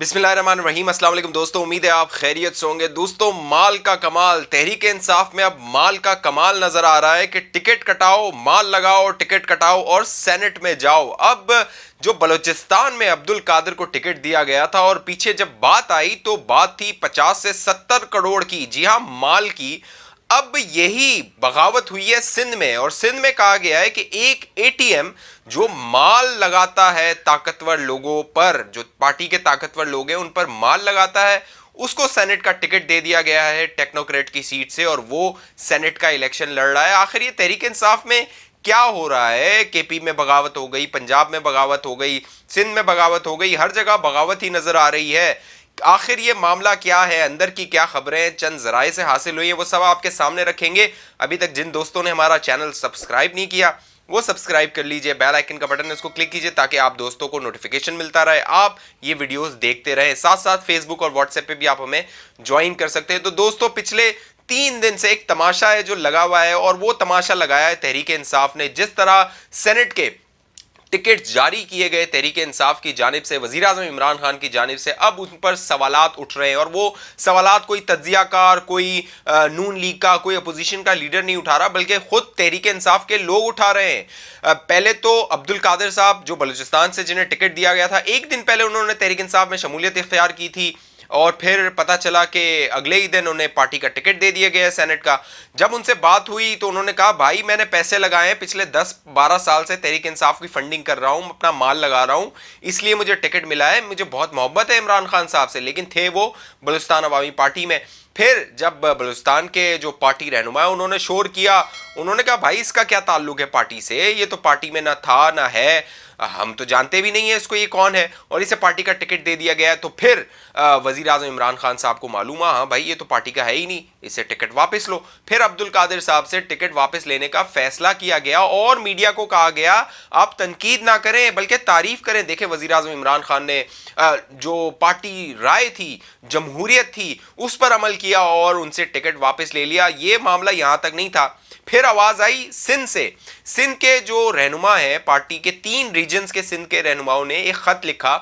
बिस्मिल्लाहिर्रहमानिर्रहीम। अस्सलाम वालेकुम दोस्तों, उम्मीद है आप खैरियत से होंगे। दोस्तों, माल का कमाल, तहरीक इंसाफ में अब माल का कमाल नजर आ रहा है कि टिकट कटाओ, माल लगाओ, टिकट कटाओ और सेनेट में जाओ। अब जो बलूचिस्तान में अब्दुल कादिर को टिकट दिया गया था और पीछे जब बात आई तो बात थी 50 से 70 करोड़ की, जी हां, माल की। अब यही बगावत हुई है सिंध में, और सिंध में कहा गया है कि एक एटीएम जो माल लगाता है ताकतवर लोगों पर, जो पार्टी के ताकतवर लोग हैं उन पर माल लगाता है, उसको सेनेट का टिकट दे दिया गया है टेक्नोक्रेट की सीट से, और वो सेनेट का इलेक्शन लड़ रहा है। आखिर ये तहरीक इंसाफ में क्या हो रहा है? केपी में बगावत हो गई, पंजाब में बगावत हो गई, सिंध में बगावत हो गई, हर जगह बगावत ही नजर आ रही है। आखिर ये मामला क्या है, अंदर की क्या खबरें चंद जराए से हासिल हुई है, वो सब आपके सामने रखेंगे। अभी तक जिन दोस्तों ने हमारा चैनल सब्सक्राइब नहीं किया वो सब्सक्राइब कर लीजिए, बेल आइकन का बटन है उसको क्लिक कीजिए ताकि आप दोस्तों को नोटिफिकेशन मिलता रहे, आप ये वीडियोस देखते रहें। साथ साथ फेसबुक और व्हाट्सएप पे भी आप हमें ज्वाइन कर सकते हैं। तो दोस्तों, पिछले 3 दिन से एक तमाशा है जो लगा हुआ है, और वो तमाशा लगाया है तहरीक इंसाफ ने। जिस तरह सेनेट के टिकट जारी किए गए तहरीक इंसाफ की जानिब से, वजीर आजम इमरान खान की जानिब से, अब उन पर सवालात उठ रहे हैं, और वो सवालात कोई तज्जियाकार, कोई नून लीग का, कोई अपोजिशन का लीडर नहीं उठा रहा, बल्कि खुद तहरीक इंसाफ के लोग उठा रहे हैं। पहले तो अब्दुल कादिर साहब जो बलूचिस्तान से, जिन्हें टिकट दिया गया था, एक दिन पहले उन्होंने तहरीक इंसाफ में शमूलियत इख्तियार की थी, और फिर पता चला कि अगले ही दिन उन्हें पार्टी का टिकट दे दिया गया सेनेट का। जब उनसे बात हुई तो उन्होंने कहा, भाई मैंने पैसे लगाए हैं, पिछले 10-12 साल से तहरीक इंसाफ की फंडिंग कर रहा हूं, अपना माल लगा रहा हूं, इसलिए मुझे टिकट मिला है, मुझे बहुत मोहब्बत है इमरान खान साहब से। लेकिन थे वो बलूचिस्तान अवामी पार्टी में। फिर जब बलूचिस्तान के जो पार्टी रहनुमा है उन्होंने शोर किया, उन्होंने कहा, भाई इसका क्या ताल्लुक है पार्टी से, ये तो पार्टी में ना था ना है, हम तो जानते भी नहीं है इसको, ये कौन है, और इसे पार्टी का टिकट दे दिया गया है। तो फिर वजीर आजम इमरान खान साहब को मालूम हुआ, हाँ भाई ये तो पार्टी का है ही नहीं, इसे टिकट वापस लो। फिर अब्दुल कादिर साहब से टिकट वापस लेने का फैसला किया गया, और मीडिया को कहा गया आप तनकीद ना करें बल्कि तारीफ करें। देखें, वजीर आजम इमरान खान ने जो पार्टी राय थी, जमहूरियत थी, उस पर अमल किया और उनसे टिकट वापस ले लिया। ये मामला यहां तक नहीं था, फिर आवाज आई सिंध से। सिंध के जो रहनुमा हैं पार्टी के, 3 रीजन्स के सिंध के रहनुमाओं ने एक खत लिखा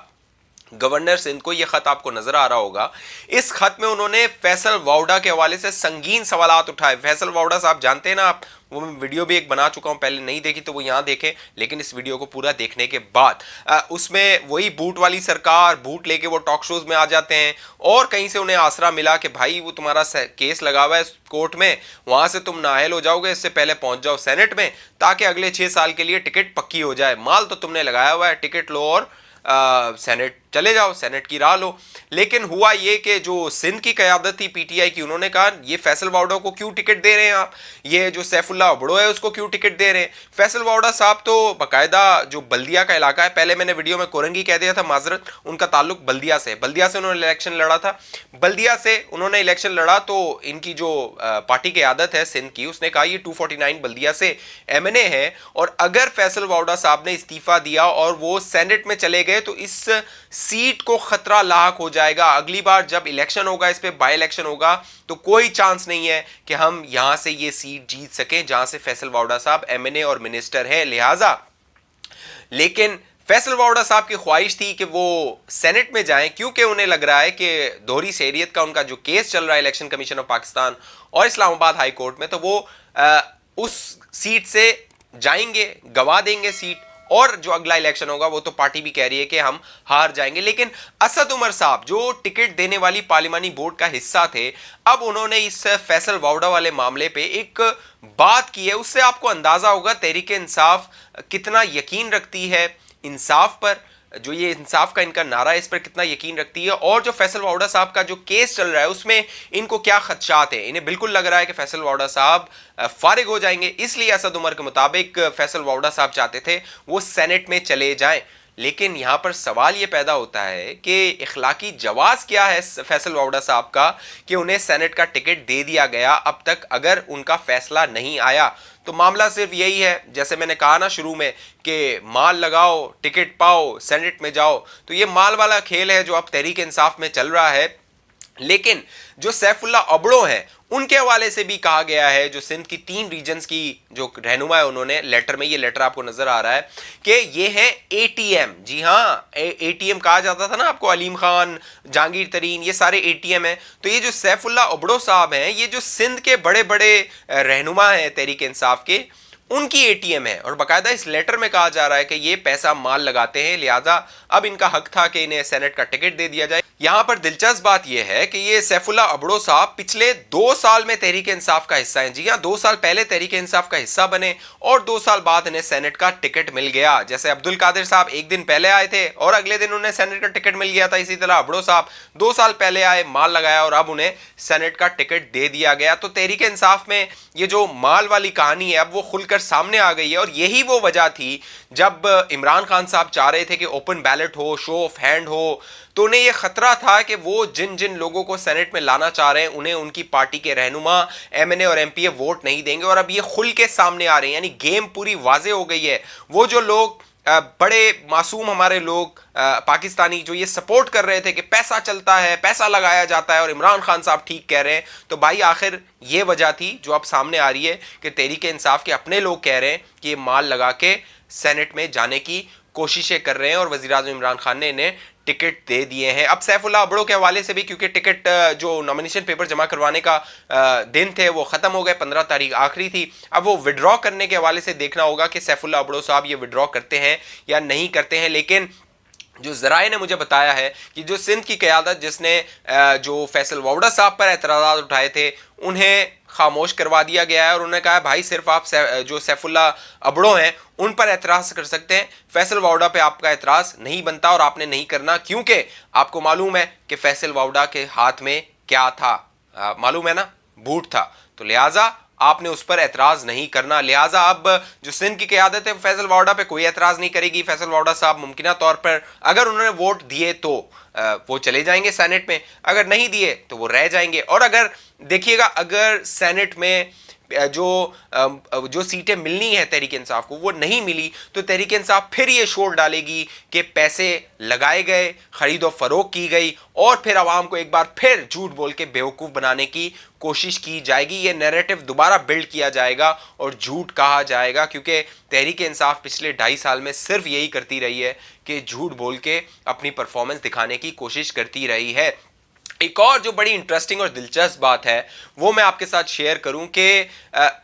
गवर्नर सिंध को। यह खत आपको नजर आ रहा होगा। इस खत में उन्होंने फैसल वाउडा के हवाले से संगीन सवालात उठाए। फैसल वाउडा साहब जानते हैं ना आप, वो मैं वीडियो भी एक बना चुका हूं, पहले नहीं देखी तो वो यहां देखें, लेकिन इस वीडियो को पूरा देखने के बाद उसमें वही बूट वाली सरकार, बूट लेके वो टॉक शोज में आ जाते हैं, और कहीं से उन्हें आसरा मिला कि भाई वो तुम्हारा केस लगा हुआ है कोर्ट में, वहां से तुम नाअहल हो जाओगे, इससे पहले पहुंच जाओ सेनेट में ताकि अगले 6 साल के लिए टिकट पक्की हो जाए। माल तो तुमने लगाया हुआ है, टिकट लो और सेनेट चले जाओ, सेनेट की राह लो। लेकिन हुआ ये कि जो सिंध की क़यादत थी पीटीआई की, उन्होंने कहा, ये फैसल वाउडा को क्यों टिकट दे रहे हैं आप, ये जो सैफुल्लाह ओबड़ो है उसको क्यों टिकट दे रहे हैं। फैसल वाउडा साहब तो बाकायदा जो बल्दिया का इलाका है, पहले मैंने वीडियो में कोरंगी कह दिया था, माजरत, उनका ताल्लुक बल्दिया से, बल्दिया से उन्होंने इलेक्शन लड़ा था। बल्दिया से उन्होंने इलेक्शन लड़ा तो इनकी जो पार्टी की आदत है सिंध की, उसने कहा ये 249 बल्दिया से एमएनए है, और अगर फैसल वाउडा साहब ने इस्तीफा दिया और वो सेनेट में चले गए तो इस सीट को खतरा लाक हो जाएगा। अगली बार जब इलेक्शन होगा, इस पे बाय इलेक्शन होगा, तो कोई चांस नहीं है कि हम यहां से ये सीट जीत सकें जहां से फैसल वाउडा साहब एमएनए और मिनिस्टर हैं। लिहाजा लेकिन फैसल वाउडा साहब की ख्वाहिश थी कि वो सेनेट में जाएं, क्योंकि उन्हें लग रहा है कि दोहरी शहरियत का उनका जो केस चल रहा है इलेक्शन कमीशन ऑफ पाकिस्तान और इस्लामाबाद हाई कोर्ट में, तो वो उस सीट से जाएंगे, गवा देंगे सीट, और जो अगला इलेक्शन होगा वो तो पार्टी भी कह रही है कि हम हार जाएंगे। लेकिन असद उमर साहब जो टिकट देने वाली पार्लिमानी बोर्ड का हिस्सा थे, अब उन्होंने इस फैसल वाउडा वाले मामले पे एक बात की है, उससे आपको अंदाजा होगा तहरीक इंसाफ कितना यकीन रखती है इंसाफ पर, जो ये इंसाफ का इनका नारा है इस पर कितना यकीन रखती है, और जो फैसल वाउडा साहब का जो केस चल रहा है उसमें इनको क्या खदशात है। इन्हें बिल्कुल लग रहा है कि फैसल वाउडा साहब फारिग हो जाएंगे, इसलिए असद उमर के मुताबिक फैसल वाउडा साहब चाहते थे वो सेनेट में चले जाएं। लेकिन यहां पर सवाल यह पैदा होता है कि इखलाकी जवाज क्या है फैसल वाउडा साहब का कि उन्हें सेनेट का टिकट दे दिया गया अब तक, अगर उनका फैसला नहीं आया। तो मामला सिर्फ यही है, जैसे मैंने कहा ना शुरू में, कि माल लगाओ, टिकट पाओ, सेनेट में जाओ। तो ये माल वाला खेल है जो अब तहरीक इंसाफ में चल रहा है। लेकिन जो सैफुल्ला अबड़ो हैं उनके हवाले से भी कहा गया है, जो सिंध की 3 रीजन्स की जो रहनुमा है उन्होंने लेटर में, ये लेटर आपको नजर आ रहा है कि ये है एटीएम। जी हाँ, एटीएम कहा जाता था ना आपको, अलीम खान, जहांगीर तरीन, ये सारे एटीएम हैं। तो ये जो सैफुल्ला अबड़ो साहब हैं, ये जो सिंध के बड़े बड़े रहनुमा हैं तहरीक इंसाफ के, उनकी एटीएम है। और बाकायदा इस लेटर में कहा जा रहा है कि ये पैसा माल लगाते हैं, लिहाजा अब इनका हक था कि इन्हें सेनेट का टिकट दे दिया जाए। यहां पर दिलचस्प बात यह है कि ये सैफुल्ला अबड़ो साहब पिछले 2 साल में तहरीक इंसाफ का हिस्सा हैं। जी हां, 2 साल पहले तहरीक इंसाफ का हिस्सा बने और 2 साल बाद इन्हें सेनेट का टिकट मिल गया। जैसे अब्दुल कादिर साहब 1 दिन पहले आए थे और अगले दिन उन्हें सेनेट का टिकट मिल गया था, इसी तरह अबड़ो साहब 2 साल पहले आए, माल लगाया और अब उन्हें सेनेट का टिकट दे दिया गया। तो तहरीक इंसाफ में ये जो माल वाली कहानी है अब वो खुलकर सामने आ गई है। और यही वो वजह थी जब इमरान खान साहब चाह रहे थे कि ओपन बैलेट हो, शो ऑफ हैंड हो, तो उन्हें यह खतरा था कि वो जिन जिन लोगों को सेनेट में लाना चाह रहे हैं उन्हें उनकी पार्टी के रहनुमा, एमएनए और एमपीए वोट नहीं देंगे। और अब ये खुल के सामने आ रहे हैं, यानी गेम पूरी वाजे हो गई है। वो जो लोग बड़े मासूम हमारे लोग पाकिस्तानी जो ये सपोर्ट कर रहे थे कि पैसा चलता है, पैसा लगाया जाता है और इमरान खान साहब ठीक कह रहे हैं, तो भाई आखिर ये वजह थी जो अब सामने आ रही है कि तहरीक इंसाफ के अपने लोग कह रहे हैं कि ये माल लगा के सेनेट में जाने की कोशिशें कर रहे हैं और वज़ीर आज़म इमरान खान ने इन्हें टिकट दे दिए हैं। अब सैफुल्ला अबड़ो के हवाले से भी, क्योंकि टिकट जो नॉमिनेशन पेपर जमा करवाने का दिन थे वो खत्म हो गए, 15 तारीख आखिरी थी। अब वो विड्रॉ करने के हवाले से देखना होगा कि सैफुल्ला अबड़ो साहब ये विड्रॉ करते हैं या नहीं करते हैं। लेकिन जो ज़राए ने मुझे बताया है कि जो सिंध की क़यादत जिसने जो फैसल वावड़ा साहब पर एतराज़ात उठाए थे उन्हें खामोश करवा दिया गया है और उन्होंने कहा भाई सिर्फ आप जो सैफुल्ला अबड़ो हैं उन पर एतराज़ कर सकते हैं, फैसल वावड़ा पे आपका एतराज़ नहीं बनता और आपने नहीं करना, क्योंकि आपको मालूम है कि फैसल वावड़ा के हाथ में क्या था, मालूम है ना, बूट था। तो लिहाजा आपने उस पर एतराज़ नहीं करना। लिहाजा अब जो सिंध की क़यादत है फैसल वावड़ा पे कोई एतराज़ नहीं करेगी। फैसल वावड़ा साहब मुमकिन तौर पर अगर उन्होंने वोट दिए तो वो चले जाएंगे सेनेट में, अगर नहीं दिए तो वो रह जाएंगे। और अगर देखिएगा, अगर सेनेट में जो सीटें मिलनी है तहरीक इंसाफ को वो नहीं मिली तो तहरीक इंसाफ फिर ये शोर डालेगी कि पैसे लगाए गए, खरीदो फरोख्त की गई और फिर आवाम को एक बार फिर झूठ बोल के बेवकूफ़ बनाने की कोशिश की जाएगी। ये नैरेटिव दोबारा बिल्ड किया जाएगा और झूठ कहा जाएगा, क्योंकि तहरीक इंसाफ पिछले 2.5 साल में सिर्फ यही करती रही है कि झूठ बोल के अपनी परफॉर्मेंस दिखाने की कोशिश करती रही है। एक और जो बड़ी इंटरेस्टिंग और दिलचस्प बात है वो मैं आपके साथ शेयर करूं कि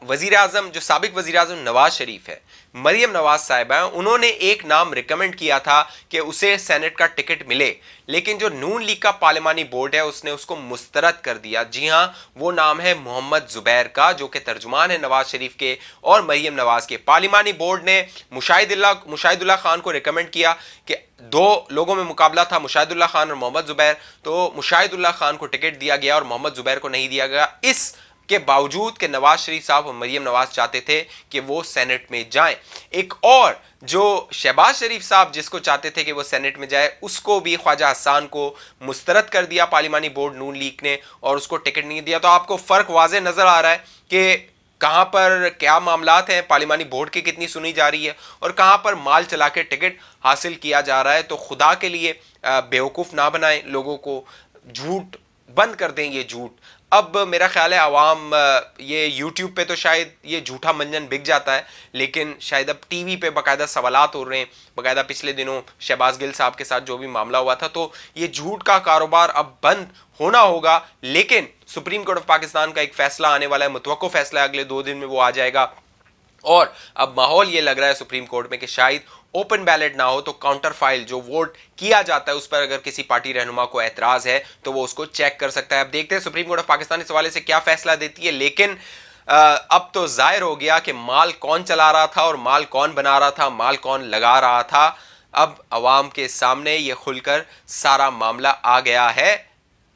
वज़ीर आज़म, जो साबिक वज़ीर आज़म नवाज शरीफ है, मरियम नवाज साहिबा, उन्होंने एक नाम रिकमेंड किया था कि उसे सेनेट का टिकट मिले, लेकिन जो नून लीग का पार्लिमानी बोर्ड है उसने उसको मुस्तरद कर दिया। जी हां, वो नाम है मोहम्मद जुबैर का, जो कि तर्जुमान है नवाज शरीफ के और मरियम नवाज के। पार्लिमानी बोर्ड ने मुशाहिदुल्लाह खान को रिकमेंड किया कि 2 लोगों में मुकाबला था, मुशाहिदुल्लाह खान और मोहम्मद जुबैर, तो मुशाहिदुल्लाह खान को टिकट दिया गया और मोहम्मद जुबैर को नहीं दिया गया, इस के बावजूद कि नवाज शरीफ साहब और मरियम नवाज चाहते थे कि वो सेनेट में जाएं। एक और जो शहबाज शरीफ साहब जिसको चाहते थे कि वो सेनेट में जाए, उसको भी ख्वाजा हसन को मुस्तरद कर दिया पार्लिमानी बोर्ड नून लीग ने और उसको टिकट नहीं दिया। तो आपको फ़र्क वाज़े नज़र आ रहा है कि कहां पर क्या मामलात हैं, पार्लिमानी बोर्ड की कितनी सुनी जा रही है और कहां पर माल चला के टिकट हासिल किया जा रहा है। तो खुदा के लिए बेवकूफ़ ना बनाएं लोगों को, झूठ बंद कर दें ये झूठ। अब मेरा ख्याल है आवाम ये यूट्यूब पे तो शायद ये झूठा मंजन बिक जाता है, लेकिन शायद अब टीवी पे बाकायदा सवालात हो रहे हैं। बाकायदा पिछले दिनों शहबाज गिल साहब के साथ जो भी मामला हुआ था, तो ये झूठ का कारोबार अब बंद होना होगा। लेकिन सुप्रीम कोर्ट ऑफ पाकिस्तान का एक फैसला आने वाला है, मुतवक्को फैसला है, अगले 2 दिन में वो आ जाएगा। और अब माहौल ये लग रहा है सुप्रीम कोर्ट में कि शायद ओपन बैलेट ना हो तो काउंटर फाइल जो वोट किया जाता है उस पर अगर किसी पार्टी रहनुमा को एतराज है तो वो उसको चेक कर सकता है। अब देखते हैं सुप्रीम कोर्ट ऑफ पाकिस्तान इस हवाले से क्या फैसला देती है। लेकिन अब तो जाहिर हो गया कि माल कौन चला रहा था और माल कौन बना रहा था, माल कौन लगा रहा था। अब अवाम के सामने ये खुलकर सारा मामला आ गया है,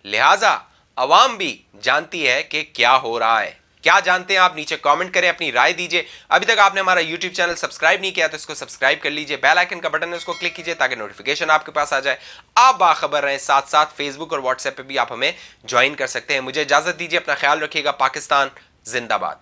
लिहाजा अवाम भी जानती है कि क्या हो रहा है। क्या जानते हैं आप? नीचे कमेंट करें, अपनी राय दीजिए। अभी तक आपने हमारा यूट्यूब चैनल सब्सक्राइब नहीं किया तो इसको सब्सक्राइब कर लीजिए, बेल आइकन का बटन है उसको क्लिक कीजिए ताकि नोटिफिकेशन आपके पास आ जाए। आप बाखबर रहें, साथ साथ फेसबुक और व्हाट्सएप पे भी आप हमें ज्वाइन कर सकते हैं। मुझे इजाजत दीजिए, अपना ख्याल रखिएगा। पाकिस्तान जिंदाबाद।